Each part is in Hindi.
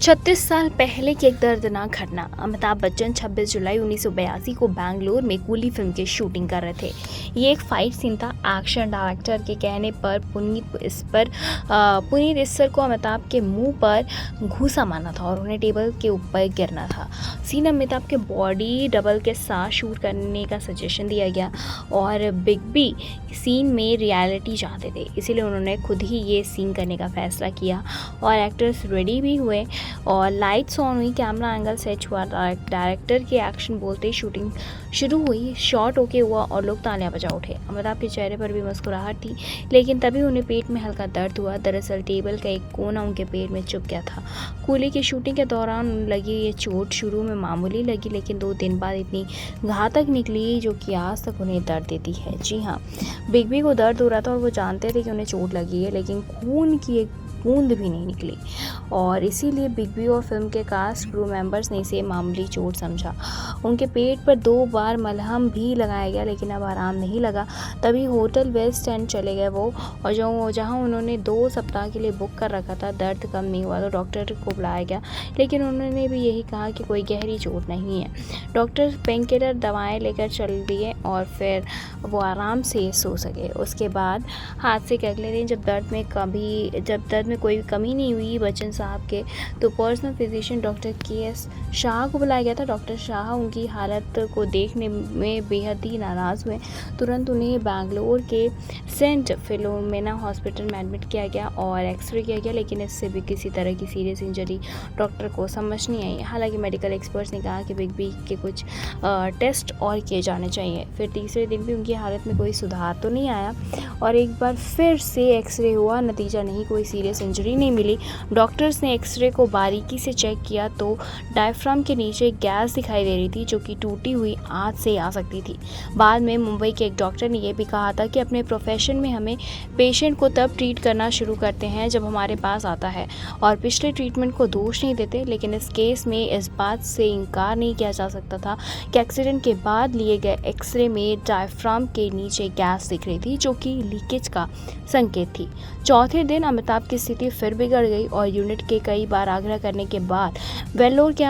36 साल पहले की एक दर्दनाक घटना। अमिताभ बच्चन 26 जुलाई 1982 को बैंगलोर में कूली फिल्म की शूटिंग कर रहे थे। ये एक फाइट सीन था। एक्शन डायरेक्टर के कहने पर पुनीत इस को अमिताभ के मुंह पर घूसा मारना था और उन्हें टेबल के ऊपर गिरना था। सीन अमिताभ के बॉडी डबल के साथ शूट करने का सजेशन दिया गया और बिग बी सीन में रियलिटी चाहते थे, इसीलिए उन्होंने खुद ही ये सीन करने का फैसला किया और एक्टर्स रेडी भी हुए और लाइट्स ऑन हुई, कैमरा एंगल सेट हुआ, डायरेक्टर के एक्शन बोलते ही शूटिंग शुरू हुई। शॉट ओके हुआ और लोग तालियां बजा उठे। अमिताभ के चेहरे पर भी मुस्कुराहट थी, लेकिन तभी उन्हें पेट में हल्का दर्द हुआ। दरअसल टेबल का एक कोना उनके पेट में चुभ गया था। कूली की शूटिंग के दौरान लगी ये चोट शुरू में मामूली लगी, लेकिन 2 दिन बाद इतनी घातक निकली जो कि आज तक उन्हें दर्द देती है। जी हाँ, बिग बी को दर्द हो रहा था और वो जानते थे कि उन्हें चोट लगी है, लेकिन खून की एक बूंद भी नहीं निकली और इसीलिए बिग बी और फिल्म के कास्ट क्रू मेंबर्स ने इसे मामूली चोट समझा। उनके पेट पर 2 बार मलहम भी लगाया गया, लेकिन अब आराम नहीं लगा। तभी होटल वेस्ट एंड चले गए वो, और जहां उन्होंने 2 सप्ताह के लिए बुक कर रखा था। दर्द कम नहीं हुआ तो डॉक्टर को बुलाया गया, लेकिन उन्होंने भी यही कहा कि कोई गहरी चोट नहीं है। डॉक्टर पेनकिलर दवाएं लेकर चल दिए और फिर वो आराम से सो सके। उसके बाद हादसे के अगले दिन जब दर्द में कोई कमी नहीं हुई बच्चन साहब के, तो personal physician doctor KS. Shah को बुलाया गया था। डॉक्टर शाह उनकी हालत को देखने में बेहद ही नाराज़ हुए। तुरंत उन्हें बैंगलोर के सेंट फिलोमेना हॉस्पिटल में एडमिट किया गया और एक्सरे किया गया, लेकिन इससे भी किसी तरह की सीरियस इंजरी डॉक्टर को समझ नहीं आई। हालांकि मेडिकल एक्सपर्ट्स ने कहा कि बिग बी के कुछ टेस्ट और किए जाने चाहिए। फिर तीसरे दिन भी उनकी हालत में कोई सुधार तो नहीं आया और एक बार फिर से एक्सरे हुआ, नतीजा नहीं, कोई सीरियस इंजरी नहीं मिली। डॉक्टर्स ने एक्सरे को बारीकी से चेक किया तो डायफ्राम के नीचे गैस दिखाई दे रही थी, जो कि टूटी हुई आंत से आ सकती थी। बाद में मुंबई के एक डॉक्टर ने यह भी कहा था कि अपने प्रोफेशन में हमें पेशेंट को तब ट्रीट करना शुरू करते हैं जब हमारे पास आता है और पिछले ट्रीटमेंट को दोष नहीं देते। लेकिन इस केस में इस बात से इनकार नहीं किया जा सकता था कि एक्सीडेंट के बाद लिए गए एक्सरे में डायफ्राम के नीचे गैस दिख रही थी, जो कि लीकेज का संकेत थी। चौथे दिन अमिताभ की स्थिति फिर बिगड़ गई और यूनिट के कई बार आग्रह करने के बाद वेल्लोर के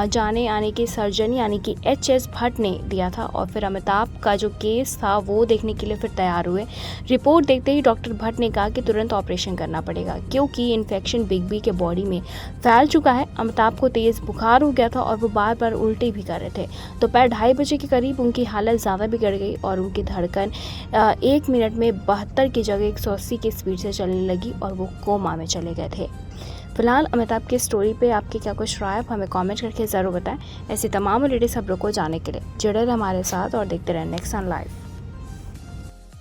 जाने आने के सर्जन यानी कि H.S. भट्ट ने दिया था और फिर अमिताभ का जो केस था वो देखने के लिए फिर तैयार हुए। रिपोर्ट देखते ही डॉक्टर भट्ट ने कहा कि तुरंत ऑपरेशन करना पड़ेगा, क्योंकि इन्फेक्शन बिग बी के बॉडी में फैल चुका है। अमिताभ को तेज बुखार हो गया था और वो बार बार उल्टी भी कर रहे थे। दोपहर 2:30 बजे के करीब उनकी हालत ज़्यादा बिगड़ गई और उनकी धड़कन 1 मिनट में 72 की जगह 180 की स्पीड से चलने लगी और वो कोमा में चले गए थे। फिलहाल अमिताभ की स्टोरी पे आपकी क्या कुछ राय, आप हमें कमेंट करके ज़रूर बताएं। ऐसी तमाम लेटेस्ट खबरों को जानने के लिए जुड़े रहें हमारे साथ और देखते रहें नेक्स्ट ऑन लाइव।